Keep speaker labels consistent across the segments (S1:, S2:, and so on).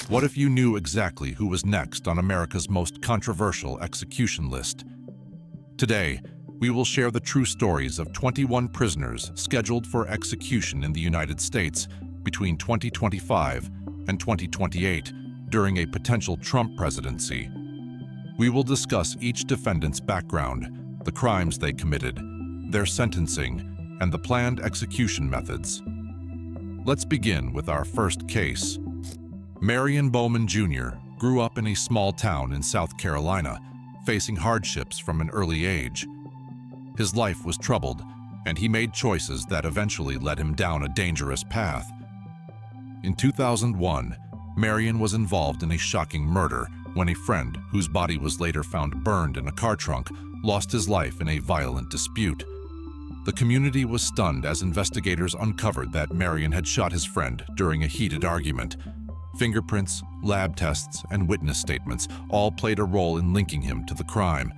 S1: What if you knew exactly who was next on America's most controversial execution list? Today, we will share the true stories of 21 prisoners scheduled for execution in the United States between 2025 and 2028 during a potential Trump presidency. We will discuss each defendant's background, the crimes they committed, their sentencing, and the planned execution methods. Let's begin with our first case. Marion Bowman Jr. grew up in a small town in South Carolina, facing hardships from an early age. His life was troubled, and he made choices that eventually led him down a dangerous path. In 2001, Marion was involved in a shocking murder when a friend, whose body was later found burned in a car trunk, lost his life in a violent dispute. The community was stunned as investigators uncovered that Marion had shot his friend during a heated argument. Fingerprints, lab tests, and witness statements all played a role in linking him to the crime.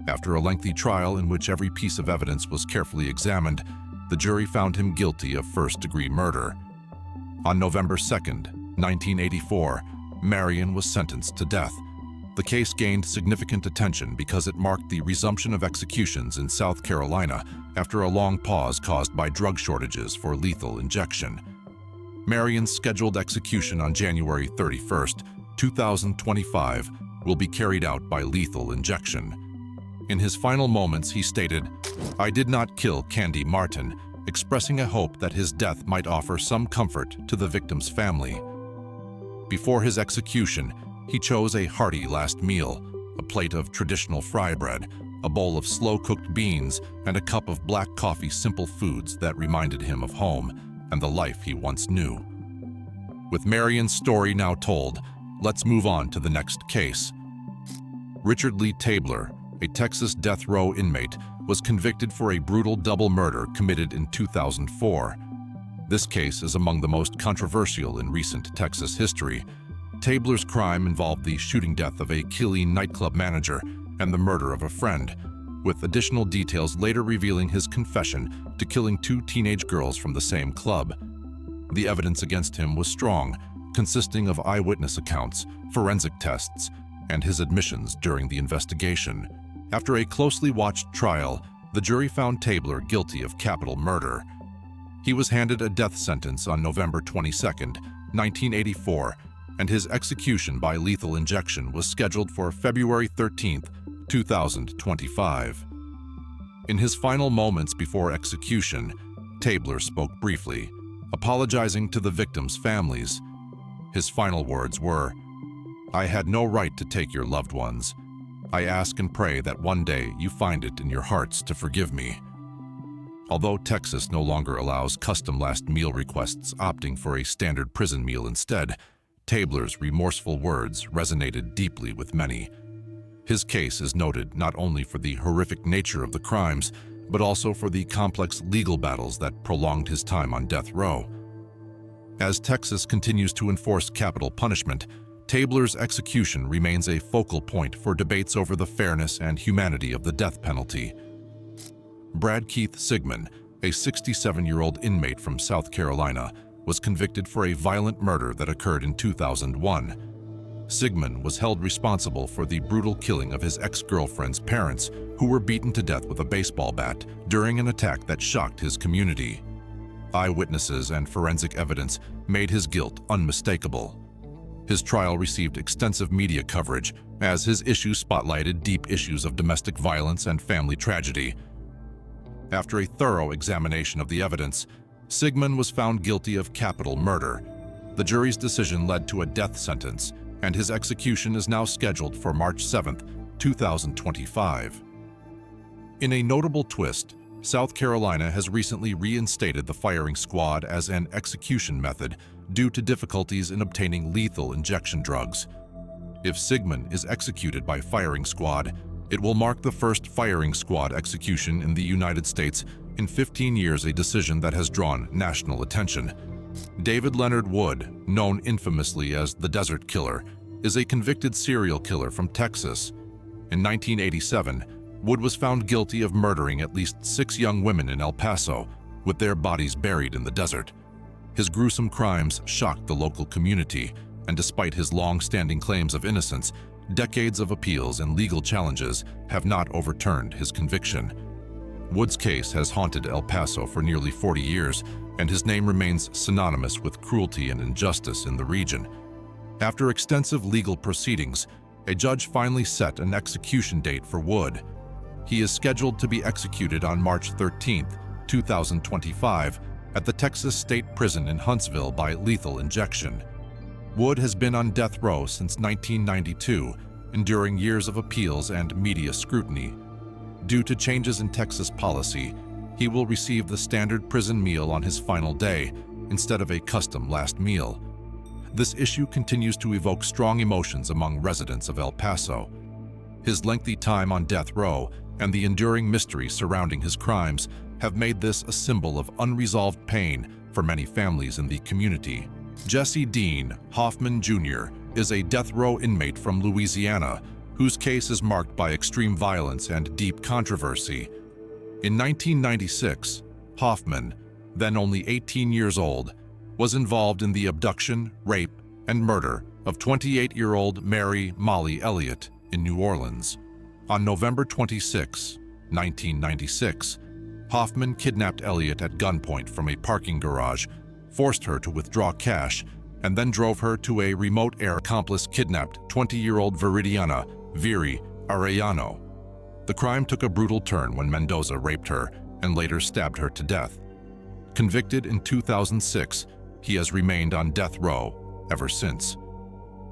S1: After a lengthy trial in which every piece of evidence was carefully examined, the jury found him guilty of first-degree murder. On November 2, 1984, Marion was sentenced to death. The case gained significant attention because it marked the resumption of executions in South Carolina after a long pause caused by drug shortages for lethal injection. Marion's scheduled execution on January 31, 2025, will be carried out by lethal injection. In his final moments, he stated, "I did not kill Candy Martin," expressing a hope that his death might offer some comfort to the victim's family. Before his execution, he chose a hearty last meal, a plate of traditional fry bread, a bowl of slow-cooked beans, and a cup of black coffee, simple foods that reminded him of home and the life he once knew. With Marion's story now told, let's move on to the next case. Richard Lee Tabler, a Texas death row inmate, was convicted for a brutal double murder committed in 2004. This case is among the most controversial in recent Texas history. Tabler's crime involved the shooting death of a Killeen nightclub manager and the murder of a friend, with additional details later revealing his confession to killing 2 teenage girls from the same club. The evidence against him was strong, consisting of eyewitness accounts, forensic tests, and his admissions during the investigation. After a closely watched trial, the jury found Tabler guilty of capital murder. He was handed a death sentence on November 22, 1984, and his execution by lethal injection was scheduled for February 13, 2025. In his final moments before execution, Tabler spoke briefly, apologizing to the victims' families. His final words were, "I had no right to take your loved ones. I ask and pray that one day you find it in your hearts to forgive me." Although Texas no longer allows custom last meal requests, opting for a standard prison meal instead, Tabler's remorseful words resonated deeply with many. His case is noted not only for the horrific nature of the crimes, but also for the complex legal battles that prolonged his time on death row. As Texas continues to enforce capital punishment, Tabler's execution remains a focal point for debates over the fairness and humanity of the death penalty. Brad Keith Sigmon, a 67-year-old inmate from South Carolina, was convicted for a violent murder that occurred in 2001. Sigmon was held responsible for the brutal killing of his ex-girlfriend's parents, who were beaten to death with a baseball bat during an attack that shocked his community. Eyewitnesses and forensic evidence made his guilt unmistakable. His trial received extensive media coverage, as his issue spotlighted deep issues of domestic violence and family tragedy. After a thorough examination of the evidence, Sigmon was found guilty of capital murder. The jury's decision led to a death sentence, and his execution is now scheduled for March 7, 2025. In a notable twist, South Carolina has recently reinstated the firing squad as an execution method due to difficulties in obtaining lethal injection drugs. If Sigmon is executed by firing squad, it will mark the first firing squad execution in the United States in 15 years, a decision that has drawn national attention. David Leonard Wood, known infamously as the Desert Killer, is a convicted serial killer from Texas. In 1987, Wood was found guilty of murdering at least 6 young women in El Paso, with their bodies buried in the desert. His gruesome crimes shocked the local community, and despite his long-standing claims of innocence, decades of appeals and legal challenges have not overturned his conviction. Wood's case has haunted El Paso for nearly 40 years, and his name remains synonymous with cruelty and injustice in the region. After extensive legal proceedings, a judge finally set an execution date for Wood. He is scheduled to be executed on March 13, 2025, at the Texas State Prison in Huntsville by lethal injection. Wood has been on death row since 1992, enduring years of appeals and media scrutiny. Due to changes in Texas policy, he will receive the standard prison meal on his final day instead of a custom last meal. This issue continues to evoke strong emotions among residents of El Paso. His lengthy time on death row and the enduring mystery surrounding his crimes have made this a symbol of unresolved pain for many families in the community. Jesse Dean Hoffman Jr. is a death row inmate from Louisiana whose case is marked by extreme violence and deep controversy. In 1996, Hoffman, then only 18 years old, was involved in the abduction, rape, and murder of 28-year-old Mary Molly Elliott in New Orleans. On November 26, 1996, Hoffman kidnapped Elliott at gunpoint from a parking garage, forced her to withdraw cash, and then drove her to a remote area. Accomplice kidnapped 20-year-old Viridiana Viri Arellano. The crime took a brutal turn when Mendoza raped her and later stabbed her to death. Convicted in 2006, he has remained on death row ever since.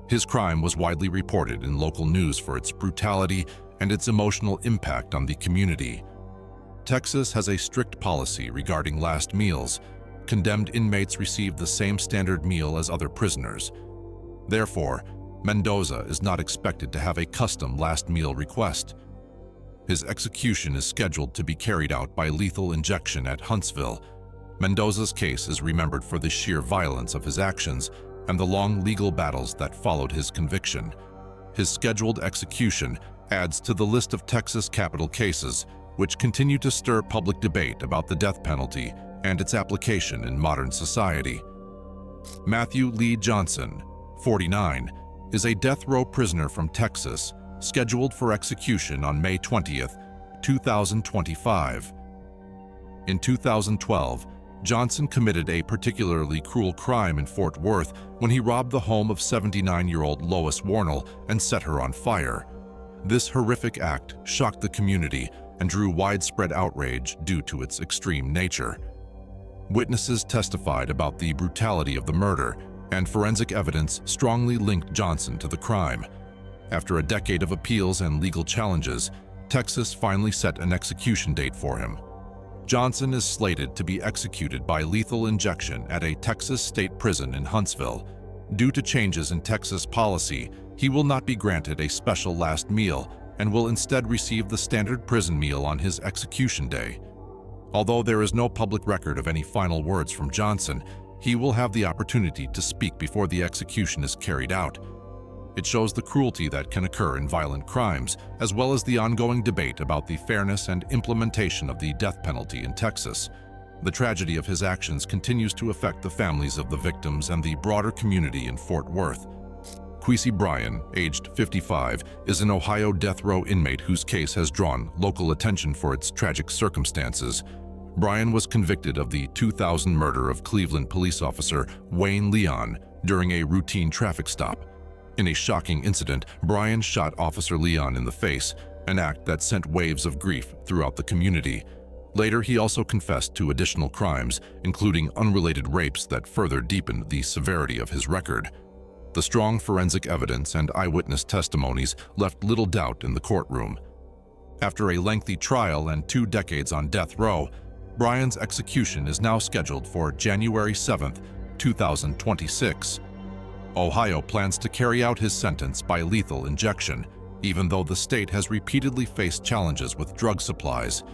S1: His crime was widely reported in local news for its brutality and its emotional impact on the community. Texas has a strict policy regarding last meals. Condemned inmates receive the same standard meal as other prisoners. Therefore, Mendoza is not expected to have a custom last meal request. His execution is scheduled to be carried out by lethal injection at Huntsville. Mendoza's case is remembered for the sheer violence of his actions and the long legal battles that followed his conviction. His scheduled execution adds to the list of Texas capital cases, which continue to stir public debate about the death penalty and its application in modern society. Matthew Lee Johnson, 49, is a death row prisoner from Texas, scheduled for execution on May 20, 2025. In 2012, Johnson committed a particularly cruel crime in Fort Worth when he robbed the home of 79-year-old Lois Warnell and set her on fire. This horrific act shocked the community and drew widespread outrage due to its extreme nature. Witnesses testified about the brutality of the murder, and forensic evidence strongly linked Johnson to the crime. After a decade of appeals and legal challenges, Texas finally set an execution date for him. Johnson is slated to be executed by lethal injection at a Texas state prison in Huntsville. Due to changes in Texas policy, he will not be granted a special last meal and will instead receive the standard prison meal on his execution day. Although there is no public record of any final words from Johnson, he will have the opportunity to speak before the execution is carried out. It shows the cruelty that can occur in violent crimes, as well as the ongoing debate about the fairness and implementation of the death penalty in Texas. The tragedy of his actions continues to affect the families of the victims and the broader community in Fort Worth. Kwesi Bryan, aged 55, is an Ohio death row inmate whose case has drawn local attention for its tragic circumstances. Bryan was convicted of the 2000 murder of Cleveland police officer Wayne Leon during a routine traffic stop. In a shocking incident, Bryan shot Officer Leon in the face, an act that sent waves of grief throughout the community. Later, he also confessed to additional crimes, including unrelated rapes that further deepened the severity of his record. The strong forensic evidence and eyewitness testimonies left little doubt in the courtroom. After a lengthy trial and 2 decades on death row, Bryan's execution is now scheduled for January 7, 2026. Ohio plans to carry out his sentence by lethal injection, even though the state has repeatedly faced challenges with drug supplies.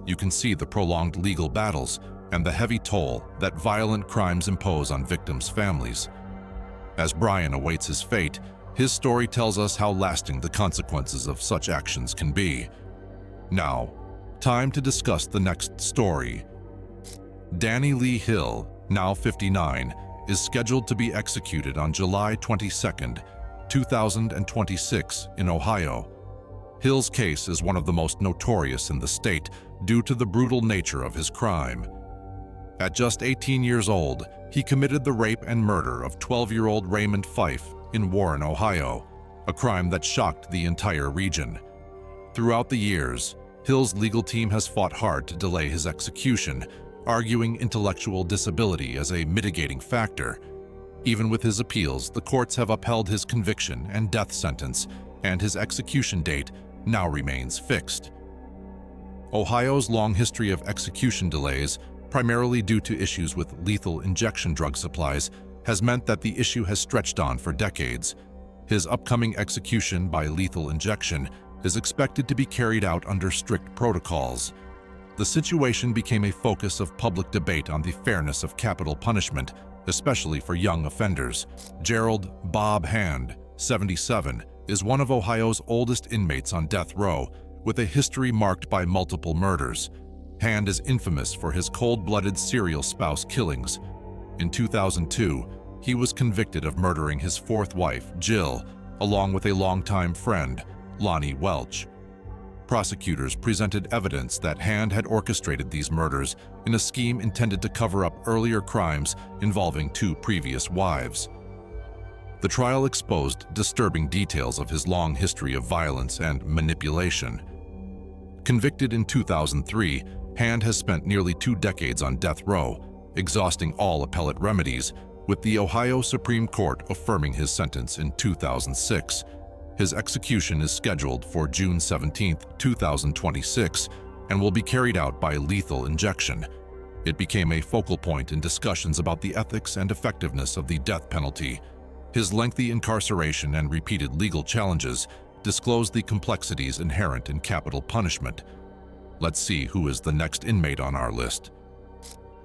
S1: You can see the prolonged legal battles and the heavy toll that violent crimes impose on victims' families. As Bryan awaits his fate, his story tells us how lasting the consequences of such actions can be. Now, time to discuss the next story. Danny Lee Hill, now 59, is scheduled to be executed on July 22, 2026 in Ohio. Hill's case is one of the most notorious in the state due to the brutal nature of his crime. At just 18 years old, he committed the rape and murder of 12-year-old Raymond Fife in Warren, Ohio, a crime that shocked the entire region. Throughout the years, Hill's legal team has fought hard to delay his execution, arguing intellectual disability as a mitigating factor. Even with his appeals, the courts have upheld his conviction and death sentence, and his execution date now remains fixed. Ohio's long history of execution delays, primarily due to issues with lethal injection drug supplies, has meant that the issue has stretched on for decades. His upcoming execution by lethal injection is expected to be carried out under strict protocols. The situation became a focus of public debate on the fairness of capital punishment, especially for young offenders. Gerald "Bob" Hand, 77, is one of Ohio's oldest inmates on death row, with a history marked by multiple murders. Hand is infamous for his cold-blooded serial spouse killings. In 2002, he was convicted of murdering his fourth wife, Jill, along with a longtime friend, Lonnie Welch. Prosecutors presented evidence that Hand had orchestrated these murders in a scheme intended to cover up earlier crimes involving two previous wives. The trial exposed disturbing details of his long history of violence and manipulation. Convicted in 2003, Hand has spent nearly 2 decades on death row, exhausting all appellate remedies, with the Ohio Supreme Court affirming his sentence in 2006. His execution is scheduled for June 17, 2026, and will be carried out by lethal injection. It became a focal point in discussions about the ethics and effectiveness of the death penalty. His lengthy incarceration and repeated legal challenges disclose the complexities inherent in capital punishment. Let's see who is the next inmate on our list.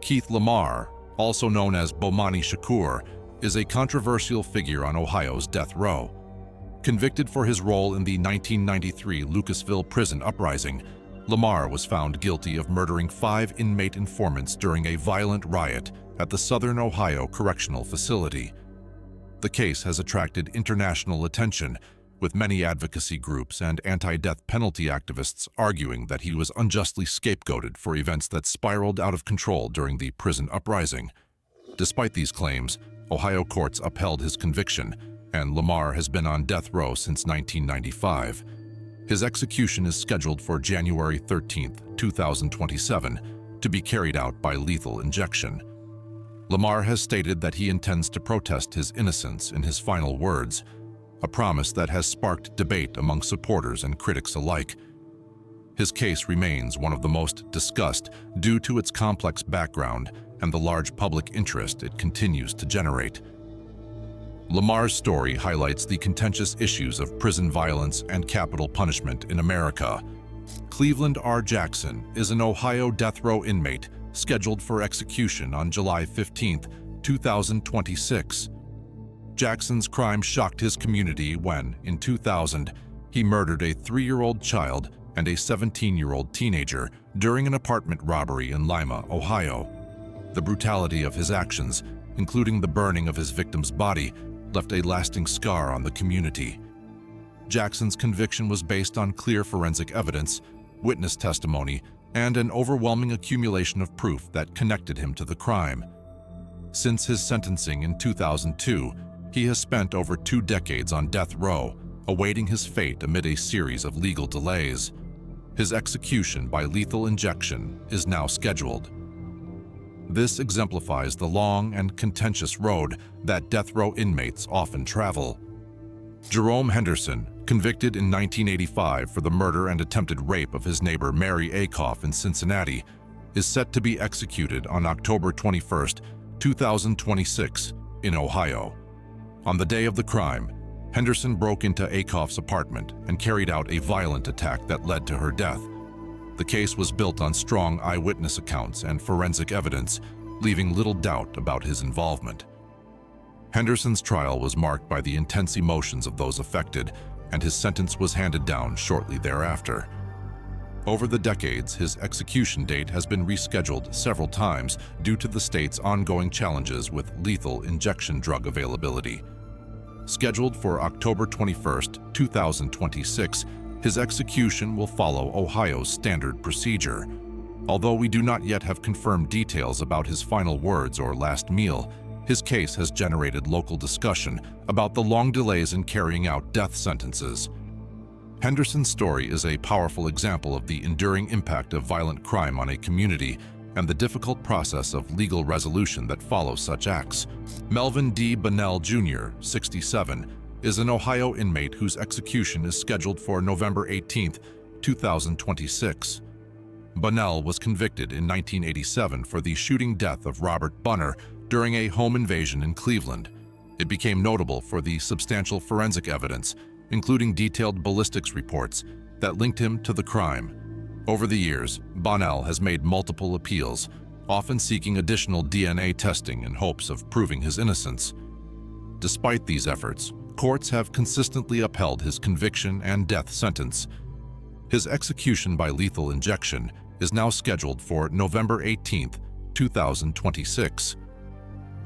S1: Keith Lamar, also known as Bomani Shakur, is a controversial figure on Ohio's death row. Convicted for his role in the 1993 Lucasville prison uprising, Lamar was found guilty of murdering 5 inmate informants during a violent riot at the Southern Ohio Correctional Facility. The case has attracted international attention, with many advocacy groups and anti-death penalty activists arguing that he was unjustly scapegoated for events that spiraled out of control during the prison uprising. Despite these claims, Ohio courts upheld his conviction, and Lamar has been on death row since 1995. His execution is scheduled for January 13, 2027, to be carried out by lethal injection. Lamar has stated that he intends to protest his innocence in his final words, a promise that has sparked debate among supporters and critics alike. His case remains one of the most discussed due to its complex background and the large public interest it continues to generate. Lamar's story highlights the contentious issues of prison violence and capital punishment in America. Cleveland R. Jackson is an Ohio death row inmate scheduled for execution on July 15, 2026. Jackson's crime shocked his community when, in 2000, he murdered a 3-year-old child and a 17-year-old teenager during an apartment robbery in Lima, Ohio. The brutality of his actions, including the burning of his victim's body, left a lasting scar on the community. Jackson's conviction was based on clear forensic evidence, witness testimony, and an overwhelming accumulation of proof that connected him to the crime. Since his sentencing in 2002, he has spent over 2 decades on death row, awaiting his fate amid a series of legal delays. His execution by lethal injection is now scheduled. This exemplifies the long and contentious road that death row inmates often travel. Jerome Henderson, convicted in 1985 for the murder and attempted rape of his neighbor Mary Akoff in Cincinnati, is set to be executed on October 21, 2026, in Ohio. On the day of the crime, Henderson broke into Akoff's apartment and carried out a violent attack that led to her death. The case was built on strong eyewitness accounts and forensic evidence, leaving little doubt about his involvement. Henderson's trial was marked by the intense emotions of those affected, and his sentence was handed down shortly thereafter. Over the decades, his execution date has been rescheduled several times due to the state's ongoing challenges with lethal injection drug availability. Scheduled for October 21, 2026, his execution will follow Ohio's standard procedure. Although we do not yet have confirmed details about his final words or last meal, his case has generated local discussion about the long delays in carrying out death sentences. Henderson's story is a powerful example of the enduring impact of violent crime on a community and the difficult process of legal resolution that follows such acts. Melvin D. Bunnell Jr., 67, is an Ohio inmate whose execution is scheduled for November 18, 2026. Bunnell was convicted in 1987 for the shooting death of Robert Bunner during a home invasion in Cleveland. It became notable for the substantial forensic evidence, including detailed ballistics reports, that linked him to the crime. Over the years, Bunnell has made multiple appeals, often seeking additional DNA testing in hopes of proving his innocence. Despite these efforts, courts have consistently upheld his conviction and death sentence. His execution by lethal injection is now scheduled for November 18, 2026.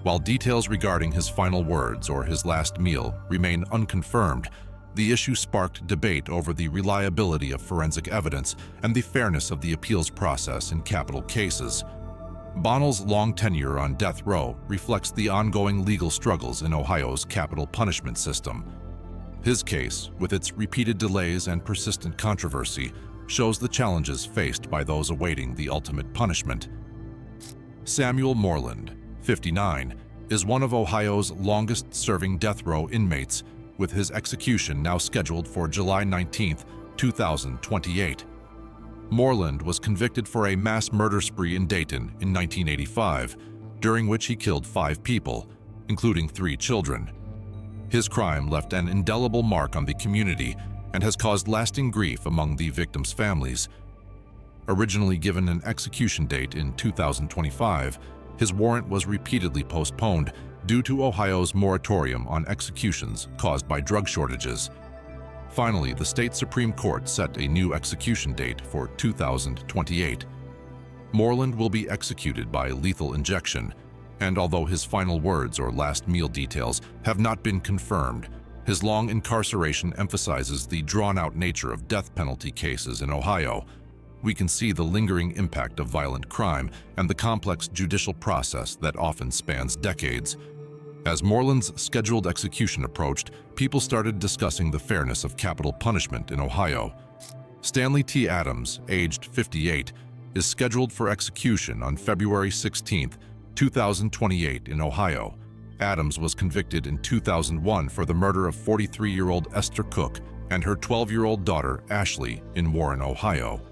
S1: While details regarding his final words or his last meal remain unconfirmed, the issue sparked debate over the reliability of forensic evidence and the fairness of the appeals process in capital cases. Bunnell's long tenure on death row reflects the ongoing legal struggles in Ohio's capital punishment system. His case, with its repeated delays and persistent controversy, shows the challenges faced by those awaiting the ultimate punishment. Samuel Moreland, 59, is one of Ohio's longest-serving death row inmates, with his execution now scheduled for July 19, 2028. Moreland was convicted for a mass murder spree in Dayton in 1985, during which he killed 5 people, including 3 children. His crime left an indelible mark on the community and has caused lasting grief among the victims' families. Originally given an execution date in 2025, his warrant was repeatedly postponed due to Ohio's moratorium on executions caused by drug shortages. Finally, the state Supreme Court set a new execution date for 2028. Moreland will be executed by lethal injection, and although his final words or last meal details have not been confirmed, his long incarceration emphasizes the drawn-out nature of death penalty cases in Ohio. We can see the lingering impact of violent crime and the complex judicial process that often spans decades. As Moreland's scheduled execution approached, people started discussing the fairness of capital punishment in Ohio. Stanley T. Adams, aged 58, is scheduled for execution on February 16, 2028 in Ohio. Adams was convicted in 2001 for the murder of 43-year-old Esther Cook and her 12-year-old daughter, Ashley, in Warren, Ohio.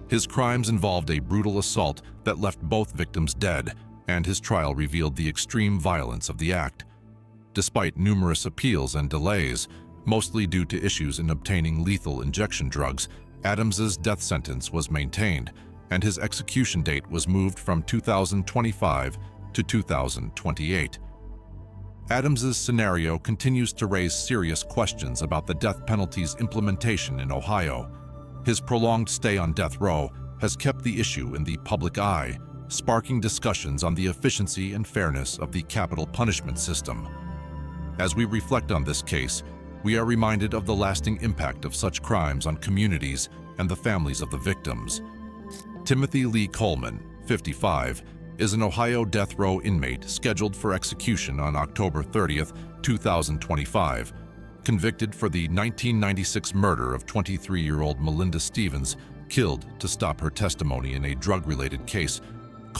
S1: His crimes involved a brutal assault that left both victims dead, and his trial revealed the extreme violence of the act. Despite numerous appeals and delays, mostly due to issues in obtaining lethal injection drugs, Adams's death sentence was maintained, and his execution date was moved from 2025 to 2028. Adams's scenario continues to raise serious questions about the death penalty's implementation in Ohio. His prolonged stay on death row has kept the issue in the public eye, sparking discussions on the efficiency and fairness of the capital punishment system. As we reflect on this case, we are reminded of the lasting impact of such crimes on communities and the families of the victims. Timothy Lee Coleman, 55, is an Ohio death row inmate scheduled for execution on October 30, 2025, convicted for the 1996 murder of 23-year-old Melinda Stevens, killed to stop her testimony in a drug-related case